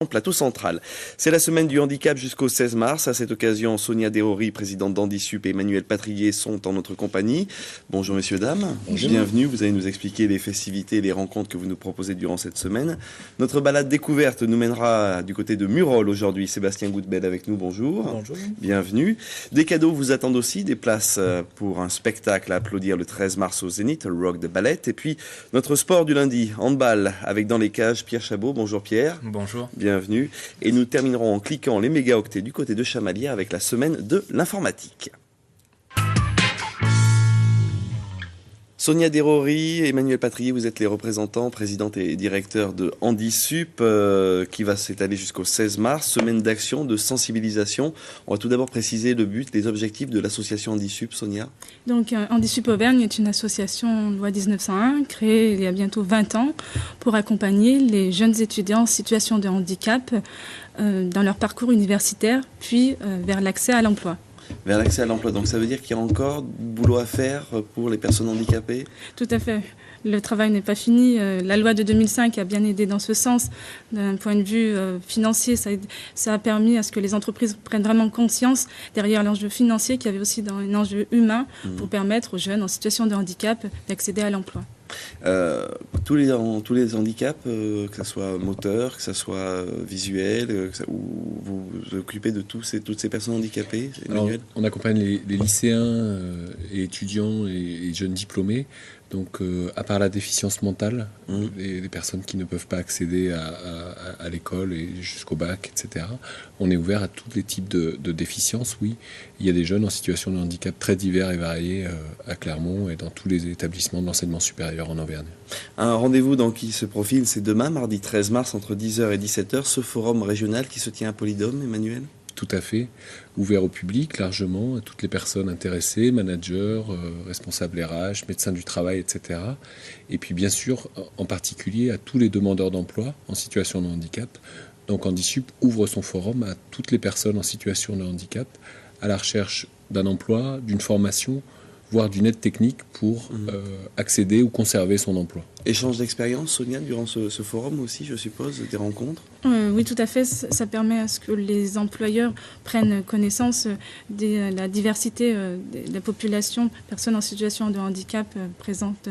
Plateau central. C'est la semaine du handicap jusqu'au 16 mars. À cette occasion, Sonia Derori, présidente d'Handisup, et Emmanuel Patrier sont en notre compagnie. Bonjour messieurs, dames. Bonjour. Bienvenue. Vous allez nous expliquer les festivités et les rencontres que vous nous proposez durant cette semaine. Notre balade découverte nous mènera du côté de Murol aujourd'hui. Sébastien Goudbel avec nous. Bonjour. Bonjour. Bienvenue. Des cadeaux vous attendent aussi, des places pour un spectacle à applaudir le 13 mars au Zénith, le Rock de Ballet. Et puis notre sport du lundi, handball, avec dans les cages Pierre Chabot. Bonjour Pierre. Bonjour. Bienvenue. Et nous terminerons en cliquant les mégaoctets du côté de Chamalières avec la semaine de l'informatique. Sonia Derori, Emmanuel Patrier, vous êtes les représentants, présidente et directeur de Handisup, qui va s'étaler jusqu'au 16 mars, semaine d'action, de sensibilisation. On va tout d'abord préciser le but, les objectifs de l'association Handisup, Sonia. Donc Handisup Auvergne est une association loi 1901, créée il y a bientôt 20 ans, pour accompagner les jeunes étudiants en situation de handicap dans leur parcours universitaire, puis vers l'accès à l'emploi. Vers l'accès à l'emploi. Donc ça veut dire qu'il y a encore du boulot à faire pour les personnes handicapées ? Tout à fait. Le travail n'est pas fini. La loi de 2005 a bien aidé dans ce sens. D'un point de vue financier, ça a permis à ce que les entreprises prennent vraiment conscience derrière l'enjeu financier qu'il y avait aussi dans un enjeu humain pour permettre aux jeunes en situation de handicap d'accéder à l'emploi. Tous les handicaps, que ce soit moteur, que ce soit visuel, vous vous occupez de toutes ces personnes handicapées, Emmanuel ? Alors, on accompagne les lycéens et étudiants et jeunes diplômés. Donc, à part la déficience mentale, des personnes qui ne peuvent pas accéder à l'école et jusqu'au bac, etc., on est ouvert à tous les types de déficiences, oui. Il y a des jeunes en situation de handicap très divers et variés à Clermont et dans tous les établissements de l'enseignement supérieur en Auvergne. Un rendez-vous qui se profile, c'est demain, mardi 13 mars, entre 10h et 17h, ce forum régional qui se tient à Polydôme, Emmanuel ? Tout à fait, ouvert au public largement, à toutes les personnes intéressées, managers, responsables RH, médecins du travail, etc. Et puis bien sûr, en particulier à tous les demandeurs d'emploi en situation de handicap. Donc Handisup ouvre son forum à toutes les personnes en situation de handicap, à la recherche d'un emploi, d'une formation, voire d'une aide technique pour accéder ou conserver son emploi. Échange d'expérience, Sonia, durant ce forum aussi, je suppose, des rencontres ? Oui, tout à fait. Ça permet à ce que les employeurs prennent connaissance de la diversité de la population, personnes en situation de handicap présentes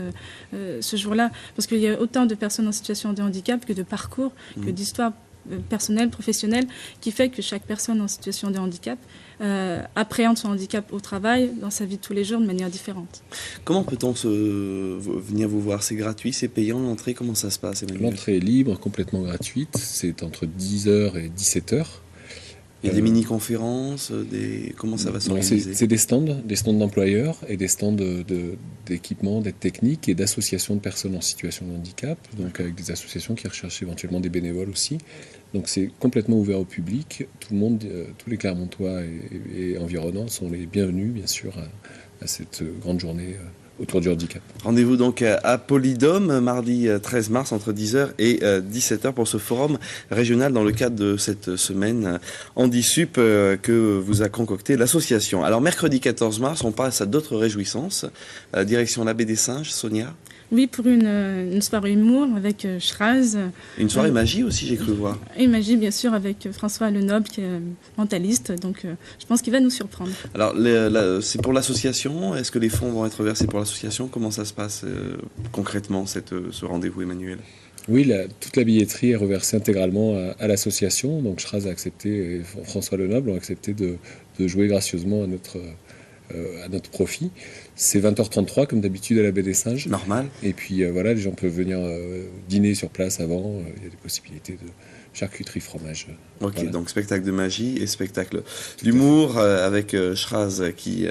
ce jour-là. Parce qu'il y a autant de personnes en situation de handicap que de parcours, que d'histoires personnelle, professionnelle, qui fait que chaque personne en situation de handicap appréhende son handicap au travail, dans sa vie de tous les jours, de manière différente. Comment peut-on venir vous voir ? C'est gratuit, c'est payant, l'entrée, comment ça se passe, Emmanuel ? L'entrée est libre, complètement gratuite, c'est entre 10h et 17h. Il y a des mini-conférences, comment ça va s'organiser ? C'est des stands d'employeurs et des stands d'équipements, d'aide technique et d'associations de personnes en situation de handicap, donc avec des associations qui recherchent éventuellement des bénévoles aussi. Donc c'est complètement ouvert au public. Tout le monde, tous les Clermontois et environnants sont les bienvenus, bien sûr, à cette grande journée autour du handicap. Rendez-vous donc à Polydôme, mardi 13 mars, entre 10h et 17h pour ce forum régional dans le cadre de cette semaine Handisup que vous a concocté l'association. Alors mercredi 14 mars, on passe à d'autres réjouissances. Direction la Baie des Singes, Sonia ? Oui, pour une soirée humour avec Schraz. Une soirée magie aussi, j'ai cru voir. Et magie, bien sûr, avec François Lenoble, qui est mentaliste. Donc, je pense qu'il va nous surprendre. Alors, c'est pour l'association ? Est-ce que les fonds vont être versés pour l'association ? Comment ça se passe concrètement, ce rendez-vous, Emmanuel ? Oui, toute la billetterie est reversée intégralement à l'association. Donc, Schraz a accepté, et François Lenoble ont accepté de jouer gracieusement à notre profit. C'est 20h33 comme d'habitude à la Baie des Singes. Normal. Et puis voilà, les gens peuvent venir dîner sur place avant. Il y a des possibilités de charcuterie, fromage. Ok, voilà. Donc spectacle de magie et spectacle d'humour avec Schraz qui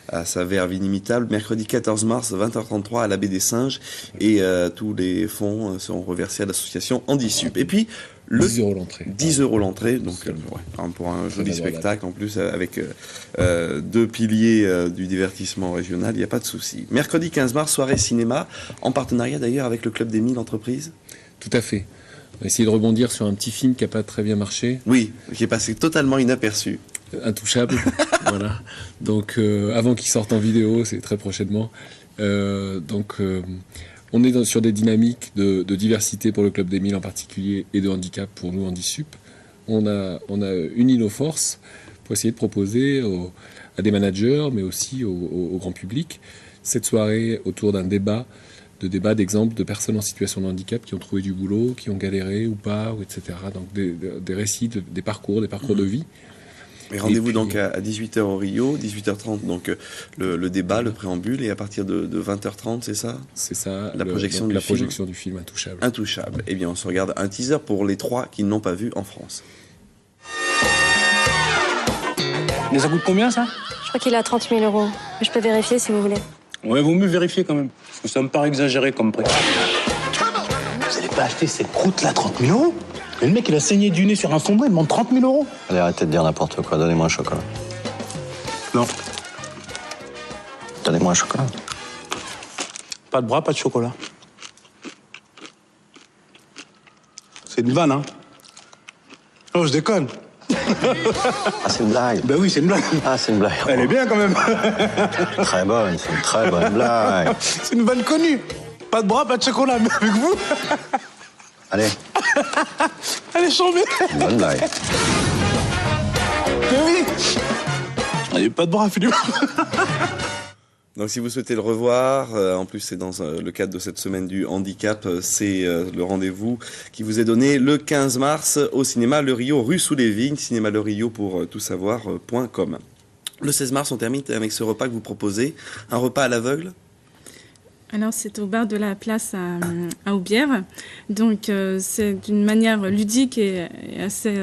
a sa verve inimitable. Mercredi 14 mars, 20h33 à la Baie des Singes. Et tous les fonds seront reversés à l'association Handisup. Et puis, 10 € l'entrée. 10 € l'entrée, donc pour un joli spectacle en plus avec deux piliers du divertissement régional, il n'y a pas de souci. Mercredi 15 mars, soirée cinéma, en partenariat d'ailleurs avec le Club des 1000 entreprises. Tout à fait. On va essayer de rebondir sur un petit film qui n'a pas très bien marché. Oui, qui est passé totalement inaperçu. Intouchable, voilà. Donc avant qu'il sorte en vidéo, c'est très prochainement. On est sur des dynamiques de diversité pour le Club des 1000 en particulier et de handicap pour nous, Handisup. On a uni nos forces pour essayer de proposer à des managers, mais aussi au grand public, cette soirée autour d'un débat d'exemples de personnes en situation de handicap qui ont trouvé du boulot, qui ont galéré ou pas, etc. Donc des récits, des parcours de vie. Et rendez-vous donc à 18h au Rio, 18h30 donc le débat, le préambule, et à partir de 20h30, c'est ça? C'est ça, la projection du film Intouchable. Intouchable. Eh bien, on se regarde un teaser pour les 3 qui ne l'ont pas vu en France. Mais ça coûte combien, ça? Je crois qu'il est à 30 000 €. Mais je peux vérifier si vous voulez. Ouais, vaut mieux vérifier quand même. Parce que ça me paraît exagéré comme prix. Vous n'allez pas acheter cette croûte-là 30 000 €? Et le mec, il a saigné du nez sur un fondement, il demande 30 000 €. Allez, arrêtez de dire n'importe quoi. Donnez-moi un chocolat. Non. Donnez-moi un chocolat. Pas de bras, pas de chocolat. C'est une vanne, hein? Oh, je déconne. Ah, c'est une blague. Ben oui, c'est une blague. Ah, c'est une blague. Elle est bien quand même. Très bonne, c'est une très bonne blague. C'est une vanne connue. Pas de bras, pas de chocolat, mais avec vous. Allez, Elle est chambée. une bonne blague. Mais oui. Il n'y a pas de bras, Philippe. Donc si vous souhaitez le revoir, en plus c'est dans le cadre de cette semaine du handicap, c'est le rendez-vous qui vous est donné le 15 mars au cinéma Le Rio, rue sous les Vignes, cinéma Le Rio pour tout savoir.com. Le 16 mars, on termine avec ce repas que vous proposez, un repas à l'aveugle. Alors, c'est au bar de la place à Aubière. Donc, c'est d'une manière ludique et assez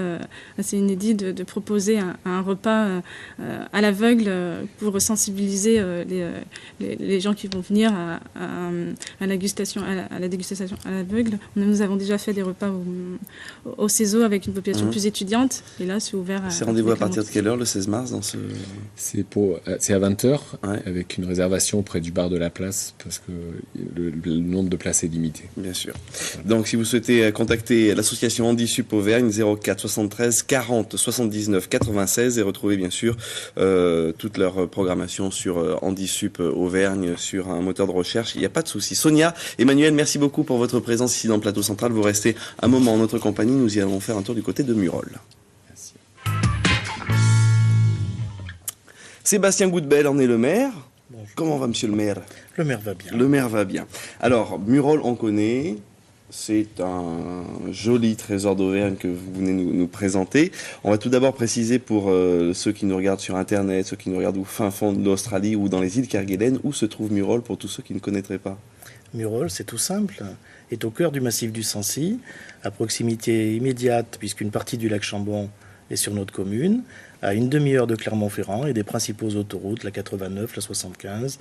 inédite de proposer un repas à l'aveugle pour sensibiliser les gens qui vont venir à la dégustation à l'aveugle. Nous avons déjà fait des repas au CESO avec une population plus étudiante. Et là, c'est ouvert à... C'est rendez-vous à partir de quelle heure le 16 mars dans ce... C'est à 20h, Ouais. avec une réservation auprès du bar de la place, parce que le nombre de places est limité. Bien sûr. Donc, si vous souhaitez contacter l'association Handisup Auvergne, 04 73 40 79 96 et retrouver bien sûr toute leur programmation sur Handisup Auvergne, sur un moteur de recherche, il n'y a pas de souci. Sonia, Emmanuel, merci beaucoup pour votre présence ici dans le plateau central. Vous restez un moment en notre compagnie. Nous y allons faire un tour du côté de Murol. Merci. Sébastien Goudbel en est le maire. Bonjour. Comment va monsieur le maire? Le maire va bien. Le maire va bien. Alors, Murol, on connaît. C'est un joli trésor d'Auvergne que vous venez nous présenter. On va tout d'abord préciser pour ceux qui nous regardent sur Internet, ceux qui nous regardent au fin fond de l'Australie ou dans les îles Kerguelen, où se trouve Murol pour tous ceux qui ne connaîtraient pas. Murol, c'est tout simple, est au cœur du massif du Sancy, à proximité immédiate, puisqu'une partie du lac Chambon est sur notre commune, à une demi-heure de Clermont-Ferrand et des principaux autoroutes, la 89, la 75,